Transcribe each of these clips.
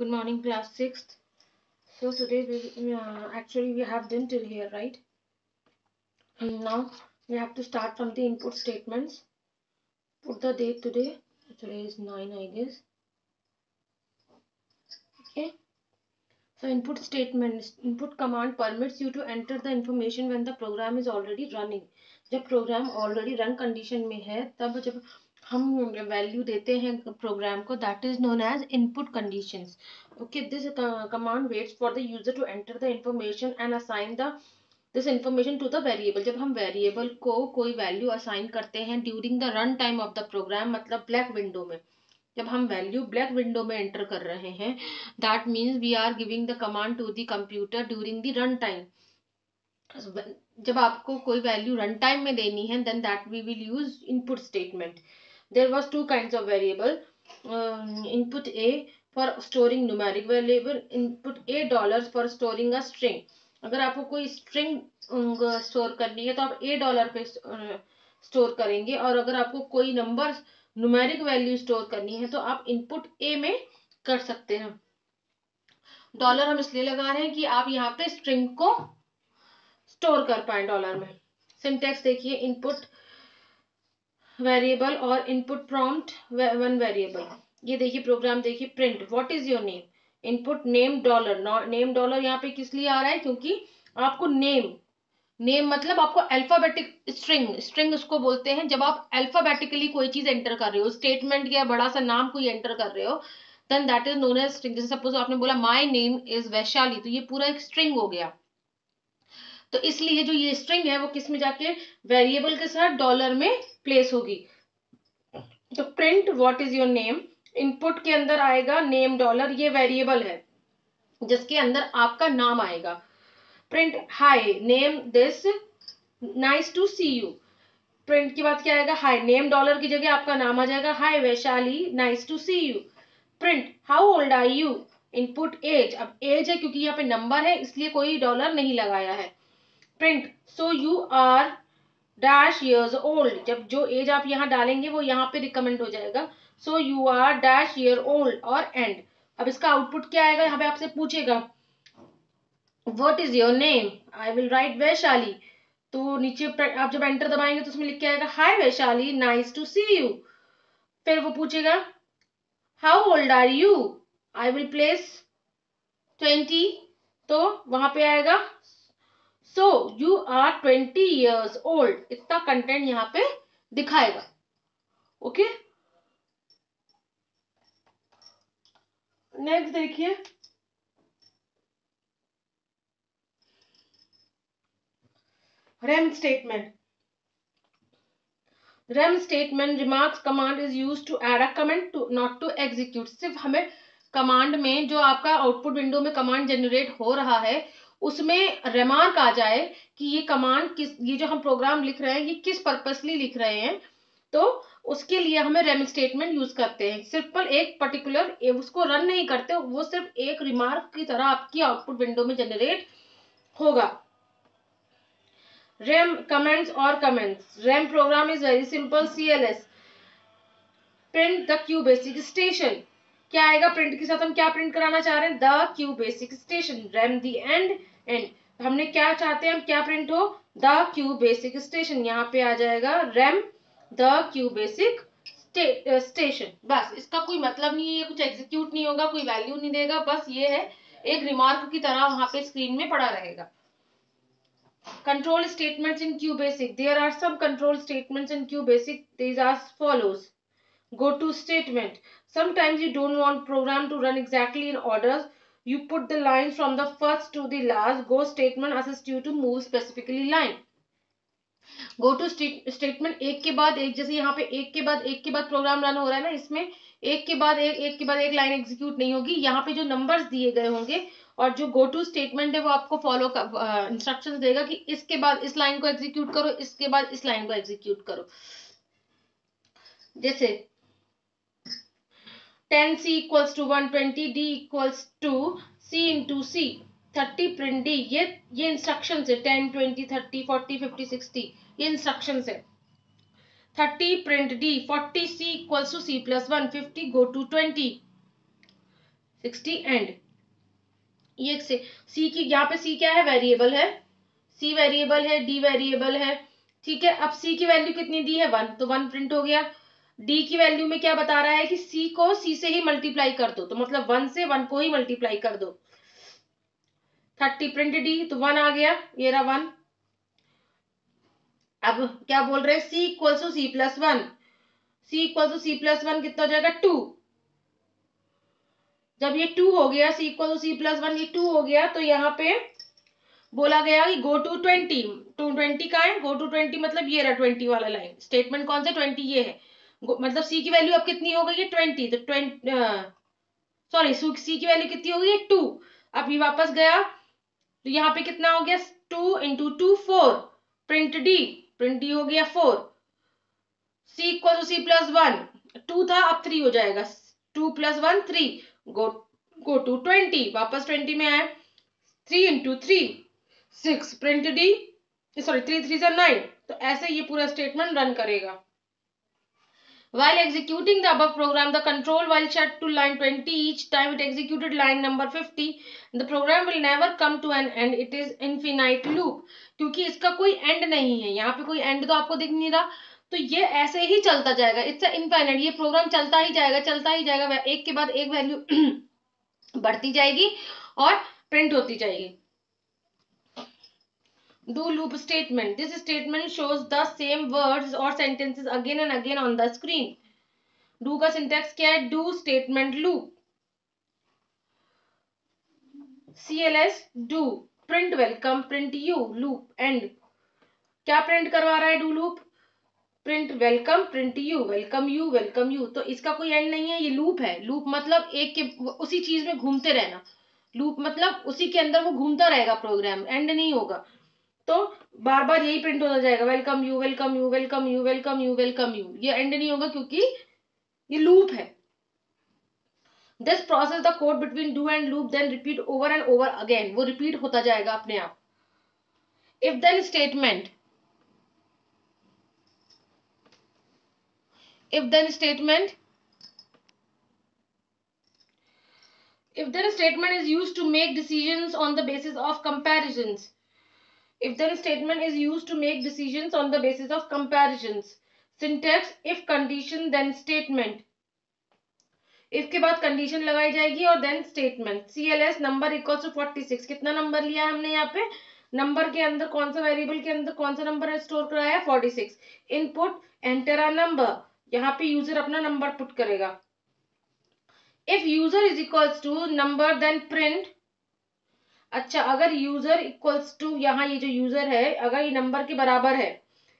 Good morning, class 6th. So today we have done till here, right? And now we have to start from the input statements. Put the date today. Today is 9, I guess. Okay. So input statements, input command permits you to enter the information when the program is already running. जब program already run condition में है, तब जब हम value देते हैं program को, that is known as input conditions. Okay, this command waits for the user to enter the information and assign this information to the variable. जब हम variable को कोई value assign करते हैं during the run time of the program, मतलब black window में, जब हम वैल्यू ब्लैक विंडो में एंटर कर रहे हैं, that means we are giving the command to the computer during the run time. जब आपको कोई वैल्यू रन टाइम में देनी है, then that we will use input statement. There was two kinds of variable. Input A for storing numeric variable, input A dollars for storing a string. अगर आपको कोई string store करनी है तो आप $A पे स्टोर करेंगे, और अगर आपको कोई नंबर न्यूमेरिक वैल्यू स्टोर करनी है तो आप इनपुट ए में कर सकते हैं. डॉलर हम इसलिए लगा रहे हैं कि आप यहाँ पे स्ट्रिंग को स्टोर कर पाए डॉलर में. सिंटेक्स देखिए, इनपुट वेरिएबल और इनपुट प्रॉम्प्ट वन वेरिएबल. ये देखिए प्रोग्राम देखिए, print what is your name, input name dollar. Name dollar यहाँ पे किस लिए आ रहा है, क्योंकि आपको नेम मतलब आपको अल्फाबेटिक स्ट्रिंग उसको बोलते हैं. जब आप अल्फाबेटिकली कोई चीज एंटर कर रहे हो, स्टेटमेंट या बड़ा सा नाम कोई एंटर कर रहे हो, then that is known as string. जैसे सपोज आपने बोला माय नेम इज वैशाली, तो ये पूरा एक स्ट्रिंग हो गया. तो इसलिए जो ये स्ट्रिंग है वो किस में जाके वेरिएबल के साथ डॉलर में प्लेस होगी. तो print what is your name, input के अंदर आएगा नेम डॉलर, ये वेरिएबल है जिसके अंदर आपका नाम आएगा. Print hi name this nice to see you. Print की बात क्या आएगा, हाय नेम डॉलर की जगह आपका नाम आ जाएगा, hi Vaishali nice to see you. Print how old are you, input age. अब एज है क्योंकि यहाँ पे नंबर है इसलिए कोई डॉलर नहीं लगाया है. Print so you are dash years old. जब जो एज आप यहाँ डालेंगे वो यहाँ पे रिकमेंड हो जाएगा. So you are dash year old और एंड. अब इसका आउटपुट क्या आएगा, यहाँ पे आपसे पूछेगा what is your name, I will write Vaishali. तो नीचे आप जब एंटर दबाएंगे तो उसमें लिख के आएगा hi Vaishali nice to see you. फिर वो पूछेगा how old are you, I will place 20. तो वहां पे आएगा so you are 20 years old. इतना कंटेंट यहाँ पे दिखाएगा. ओके, नेक्स्ट देखिए, REM statement. REM statement remarks command is used to add a comment to not to execute. सिर्फ हमें कमांड में जो आपका आउटपुट विंडो में कमांड जनरेट हो रहा है उसमें रिमार्क आ जाए कि ये कमांड किस, ये जो हम प्रोग्राम लिख रहे हैं ये किस पर्पसली लिख रहे हैं. तो उसके लिए हमें रेम स्टेटमेंट यूज करते हैं. सिंपल एक पर्टिकुलर उसको रन नहीं करते, वो सिर्फ एक रिमार्क की तरह आपकी आउटपुट विंडो में जनरेट होगा. RAM comments or comments. RAM program is very simple. CLS. Print the Q basic station. क्या आएगा प्रिंट के साथ, हम क्या प्रिंट कराना चाह रहे हैं, the Q basic station. RAM the end. हमने क्या चाहते हैं, हम क्या प्रिंट हो, द क्यू बेसिक स्टेशन. यहाँ पे आ जाएगा RAM the Q basic station. बस, इसका कोई मतलब नहीं है, कुछ एग्जीक्यूट नहीं होगा, कोई वैल्यू नहीं देगा, बस ये है एक रिमार्क की तरह वहां पे स्क्रीन में पड़ा रहेगा. Control statements in QBasic. There are some control statements in QBasic. These are as follows. Go to statement. Sometimes you don't want program to run exactly in orders. You put the lines from the first to the last. Go statement assists you to move specifically line. Go to statement एक के बाद एक, जैसे यहाँ पे एक के बाद प्रोग्राम रन हो रहा है ना, इसमें एक के बाद एक लाइन एग्जीक्यूट नहीं होगी. यहाँ पे जो नंबर्स दिए गए होंगे और जो गो टू स्टेटमेंट है वो आपको फॉलो इंस्ट्रक्शंस देगा कि इसके बाद इस लाइन को एग्जीक्यूट करो, इसके बाद इस लाइन को एग्जीक्यूट करो. जैसे 10C equals to 120, D equals to C into C, 30 print D. ये इंस्ट्रक्शंस है. 10, 20, 30, 40, 50, 60 ये इंस्ट्रक्शंस है. 30 print D, 40 C equals to C plus 1, 50 go to 20. 60 and ये से सी की, यहाँ पे सी क्या है, वेरिएबल है, सी वेरिएबल है, डी वेरिएबल है, ठीक है। अब सी की वैल्यू कितनी दी है 1, तो 1 प्रिंट हो गया। डी की वैल्यू में क्या बता रहा है कि सी को सी से ही मल्टीप्लाई कर दो, तो मतलब 1 से 1 को ही मल्टीप्लाई कर दो। 30 प्रिंट डी, तो 1 आ गया, ये रहा 1। अब क्या बोल रहे हैं, C equal to C plus 1, C equal to C plus 1 कितना हो जाएगा 2। जब ये 2 हो गया, सी इक्वल टू सी प्लस 1, ये 2 हो गया, तो यहाँ पे बोला गया कि गो टू 20, 20 का है, गो टू 20 मतलब ये रहा 20 वाला लाइन, स्टेटमेंट कौन सा 20 ये है, मतलब सी की वैल्यू अब कितनी हो गई है 20, तो 20 सॉरी सी की वैल्यू कितनी हो गई है 2। अब ये वापस गया, तो यहाँ पे कितना हो गया 2 इंटू 2 4, प्रिंट डी हो गया 4, सी इक्वल टू सी प्लस 1, 2 था अब 3 हो जाएगा, 2 प्लस 1 3, गो टू 20, वापस 20 में आए, 3 इंटू 3 6, प्रिंट डी, सॉरी 3 3 से 9, तो ऐसे ये पूरा स्टेटमेंट रन करेगा। While executing the above program, the control while set to line 20 each time it executed line number 50, the program will never come to an end. It is infinite loop. क्योंकि इसका कोई and नहीं है, यहाँ पे कोई and तो आपको दिख नहीं रहा, तो ये ऐसे ही चलता जाएगा, इट्स इनफाइनाइट, ये प्रोग्राम चलता ही जाएगा, चलता ही जाएगा, एक के बाद एक वैल्यू बढ़ती जाएगी और प्रिंट होती जाएगी। Do loop statement. This statement shows the same words or sentences again and again on the screen. Do का सिंटैक्स क्या है, do statement loop, CLS do, print welcome, print you, loop end, क्या print करवा रहा है do loop, print welcome, print you, welcome you, welcome you, तो इसका कोई एंड नहीं है, ये लूप है। लूप मतलब एक के उसी चीज में घूमते रहना, लूप मतलब उसी के अंदर वो घूमता रहेगा, प्रोग्राम एंड नहीं होगा, तो बार बार यही प्रिंट होता जाएगा, welcome you, welcome you, welcome you, welcome you, welcome you, ये एंड नहीं होगा क्योंकि ये लूप है। This process the code between do and loop then repeat over and over again, वो रिपीट होता जाएगा अपने आप। If then statement, if then statement if then statement is used to make decisions on the basis of comparisons, if then statement is used to make decisions on the basis of comparisons, syntax if condition then statement, if के बाद condition लगाई जाएगी और then statement, CLS number equal to 46, कितना number लिया है हमने यहाँ पे, नंबर के अंदर कौन सा वेरिएबल के अंदर कौन सा नंबर स्टोर कराया है 46, इनपुट एंटर अ नंबर, यहाँ पे यूजर अपना नंबर पुट करेगा। If user is equals to number then print, अच्छा अगर यूजर इक्वल्स टू, यहाँ ये जो यूजर है अगर ये नंबर के बराबर है,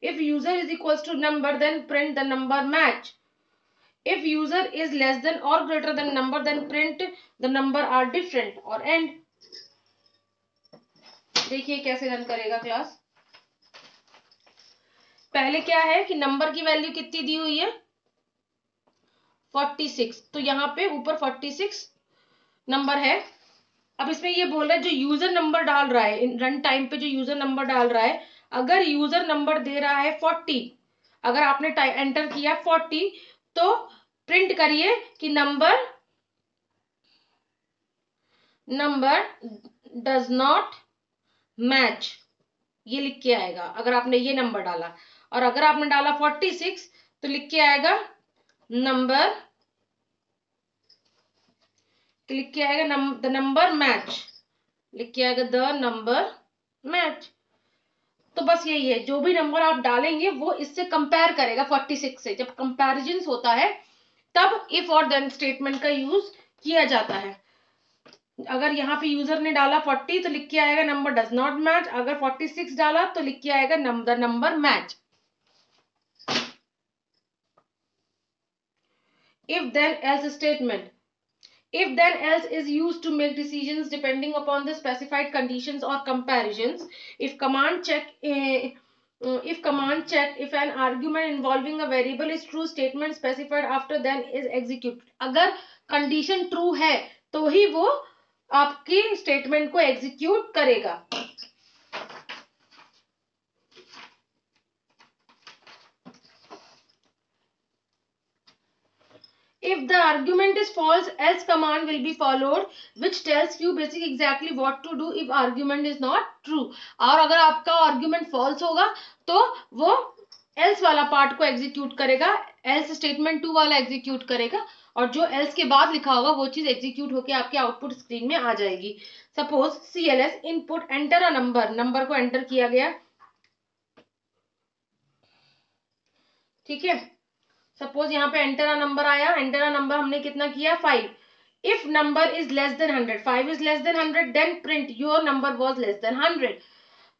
if user is equals to number then print the number match, if user is less than और greater than number then print the number are different, और एंड। देखिए कैसे रन करेगा क्लास। पहले क्या है कि नंबर की वैल्यू कितनी दी हुई है 46, तो यहाँ पे ऊपर 46 नंबर है। अब इसमें ये बोल रहा है जो यूजर नंबर डाल रहा है रन टाइम पे, जो यूजर नंबर डाल रहा है, अगर यूजर नंबर दे रहा है 40, अगर आपने एंटर किया 40, तो प्रिंट करिए कि नंबर डज नॉट मैच, ये लिख के आएगा अगर आपने ये नंबर डाला, और अगर आपने डाला 46 तो लिख के आएगा नंबर, लिख के आएगा द नंबर मैच, लिख के आएगा द नंबर मैच। तो बस यही है, जो भी नंबर आप डालेंगे वो इससे कंपेयर करेगा 46 से। जब कंपैरिजन होता है तब इफ और देन स्टेटमेंट का यूज किया जाता है। अगर यहाँ पे यूजर ने डाला 40 तो लिख के आएगा नंबर डज नॉट मैच, अगर 46 डाला तो लिख के आएगा the number match. If then else statement, if then else is used to make decisions depending upon the specified conditions or comparisons, if command check if an argument involving a variable is true, statement specified after then is executed, अगर condition true है तो ही वो आपकी statement को execute करेगा। if the argument is false, else command will be followed which tells you basic exactly what to do if argument is not true. और अगर आपका argument false होगा तो वो else वाला पार्ट को एग्जीक्यूट करेगा, else स्टेटमेंट 2 वाला एग्जीक्यूट करेगा, और जो else के बाद लिखा होगा वो चीज एग्जीक्यूट होके आपके आउटपुट स्क्रीन में आ जाएगी. Suppose CLS input enter a number को एंटर किया गया. ठीक है, सपोज यहाँ पे एंटर अ नंबर आया. एंटर अ नंबर हमने कितना किया 5. If number is less than 100, 5 is less than 100, then print your number was less than 100.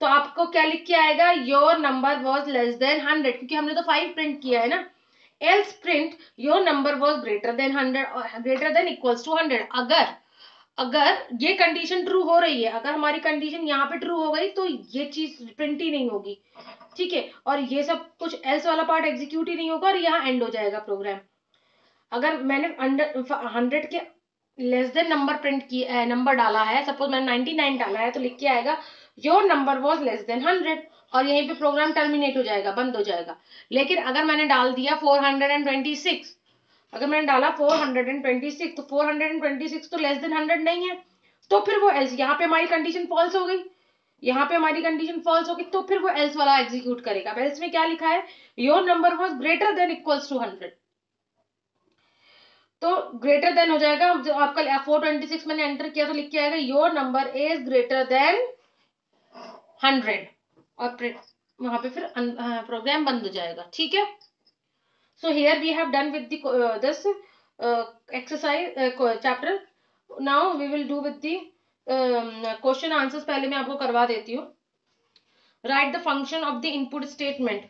तो आपको क्या लिख के आएगा, your number was less than 100, क्योंकि हमने तो 5 प्रिंट किया है ना. Else print your number was greater than 100, greater than equals to 100. अगर ये कंडीशन ट्रू हो रही है, अगर हमारी कंडीशन यहाँ पे ट्रू हो गई तो ये चीज प्रिंट ही नहीं होगी. ठीक है, और ये सब कुछ एल्स वाला पार्ट एग्जीक्यूट ही नहीं होगा और यहाँ एंड हो जाएगा प्रोग्राम. अगर मैंने 100 के लेस देन नंबर प्रिंट किया, नंबर डाला है, सपोज मैंने 99 डाला है, तो लिख के आएगा your number was less than 100, और यहीं पे प्रोग्राम टर्मिनेट हो जाएगा, बंद हो जाएगा. लेकिन अगर मैंने डाल दिया 426, अगर मैंने डाला 426, तो 426 तो लेस देन 100 नहीं है, तो फिर वो एल्स, यहाँ पे हमारी कंडीशन फॉल्स हो गई, यहाँ पे हमारी कंडीशन फॉल्स होगी, तो फिर वो एल्स वाला एग्जीक्यूट करेगा. अब एल्स में क्या लिखा है, your number was greater than equals to 100, तो ग्रेटर देन हो जाएगा. जो आपका 426 मैंने एंटर किया तो लिख के आएगा your number is greater than 100, और वहां पे फिर प्रोग्राम बंद हो जाएगा. ठीक है, so here we have done with this exercise chapter. Now we will do with the question answers. पहले मैं आपको करवा देती हूँ. Write the function of the input statement.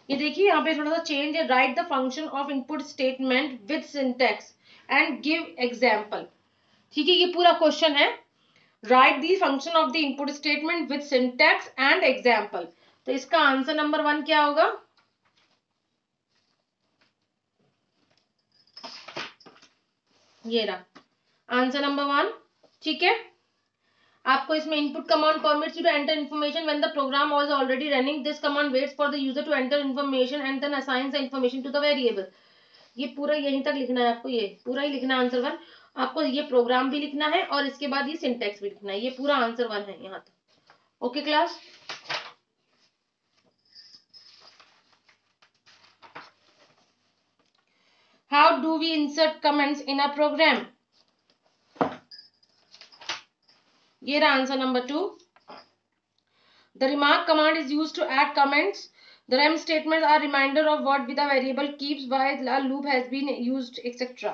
ये देखिए यहाँ पे थोड़ा सा चेंज है. Write the function of input statement with syntax and give example. ठीक है, ये पूरा क्वेश्चन है. Write the function of the input statement with syntax and example. तो इसका आंसर नंबर 1 क्या होगा, ये रहा आंसर नंबर 1. ठीक है, आपको इसमें input command permits you to enter information when the program was already running. This command waits for the user to enter information and then assigns the information to the variable. ये पूरा यहीं तक लिखना है आपको, ये पूरा ही लिखना है आंसर 1. आपको ये प्रोग्राम भी लिखना है और इसके बाद ये सिंटैक्स भी लिखना है. ये पूरा आंसर 1 है यहाँ तक. Okay class. How do we insert comments in a program? ये रहा answer number 2. The remark command is used to add comments. The rem statements are reminder of what the variable keeps while a loop has been used, etc.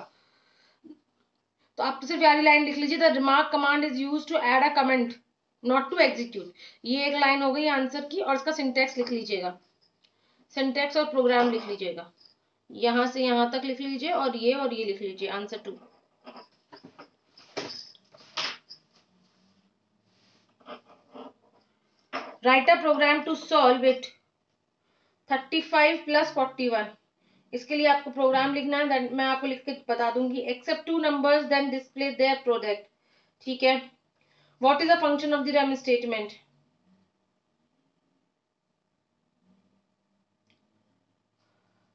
तो आप सिर्फ वाली line लिख लीजिए. The remark command is used to add a comment, not to execute. ये एक line हो गई आंसर की, और इसका सिंटैक्स लिख लीजिएगा. सिंटैक्स और प्रोग्राम लिख लीजिएगा. यहां से यहां तक लिख लीजिए, और ये लिख लीजिए answer 2. Write a program to solve it 35 + 41. इसके लिए आपको प्रोग्राम लिखना है. मैं आपको लिख के बता दूंगी. Accept 2 numbers then display their product. ठीक है, what is the function of the REM statement.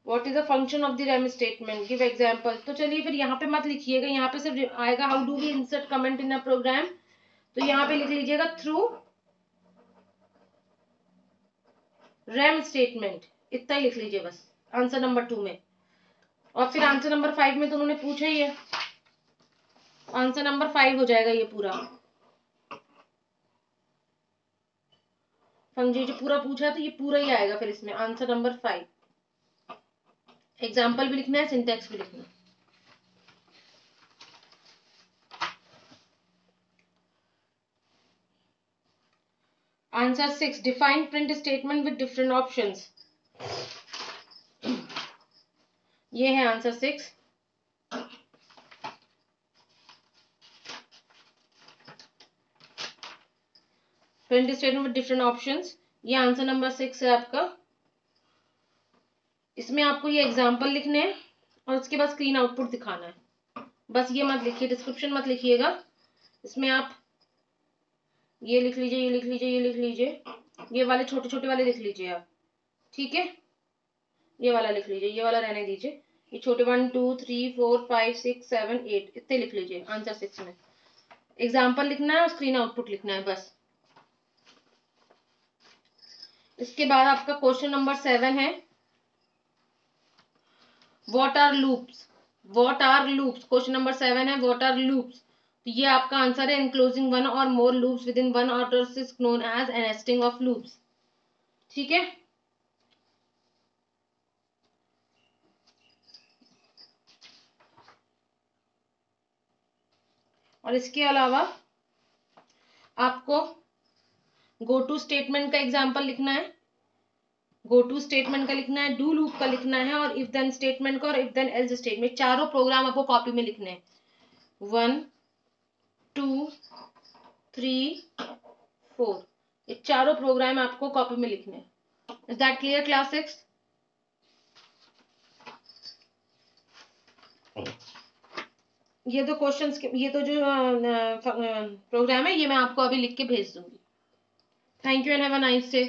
What is the function of the REM statement, give example. तो चलिए फिर यहाँ पे मत लिखिएगा, यहाँ पे सिर्फ आएगा how do we insert comment in a program. तो यहाँ पे लिख लीजिएगा थ्रू रेम स्टेटमेंट. इतना ही लिख लीजिए बस आंसर नंबर 2 में. और फिर आंसर नंबर 5 में तो उन्होंने पूछा ही है. आंसर नंबर 5 हो जाएगा ये पूरा. समझिए, जो पूरा पूछा तो ये पूरा ही आएगा फिर इसमें आंसर नंबर 5. एग्जाम्पल भी लिखना है, सिंटैक्स भी लिखना है. Answer 6. Define print statement with different options. ये है answer 6. Print statement with different options, ये आंसर नंबर 6 है आपका. इसमें आपको ये एग्जाम्पल लिखने हैं और उसके बाद स्क्रीन आउटपुट दिखाना है. बस ये मत लिखिए, डिस्क्रिप्शन मत लिखिएगा. इसमें आप ये लिख लीजिए, ये लिख लीजिए, ये लिख लीजिए, ये वाले छोटे छोटे वाले लिख लीजिए आप. ठीक है, ये वाला लिख लीजिए, ये वाला रहने दीजिए, ये छोटे 1 2 3 4 5 6 7 8 इतने लिख लीजिए आंसर 6 में। एग्जाम्पल लिखना है और स्क्रीन आउटपुट लिखना है बस। इसके बाद आपका क्वेश्चन नंबर 7 है, what are loops. What are loops, question number 7 है, व्हाट आर लूप्स। तो ये आपका आंसर है, एनक्लोजिंग वन और more loops within one order is known as nesting of loops. ठीक है, और इसके अलावा आपको गो टू स्टेटमेंट का एग्जाम्पल लिखना है, गो टू स्टेटमेंट का लिखना है, डू लूप का लिखना है, और इफ देन स्टेटमेंट का और इफ देन एल्स स्टेटमेंट, चारों प्रोग्राम आपको कॉपी में लिखने हैं। 1 2 3 4 ये चारों प्रोग्राम आपको कॉपी में लिखने हैं। Is that clear class 6? ये तो क्वेश्चंस, ये तो जो प्रोग्राम है ये मैं आपको अभी लिख के भेज दूंगी। Thank you and have a nice day.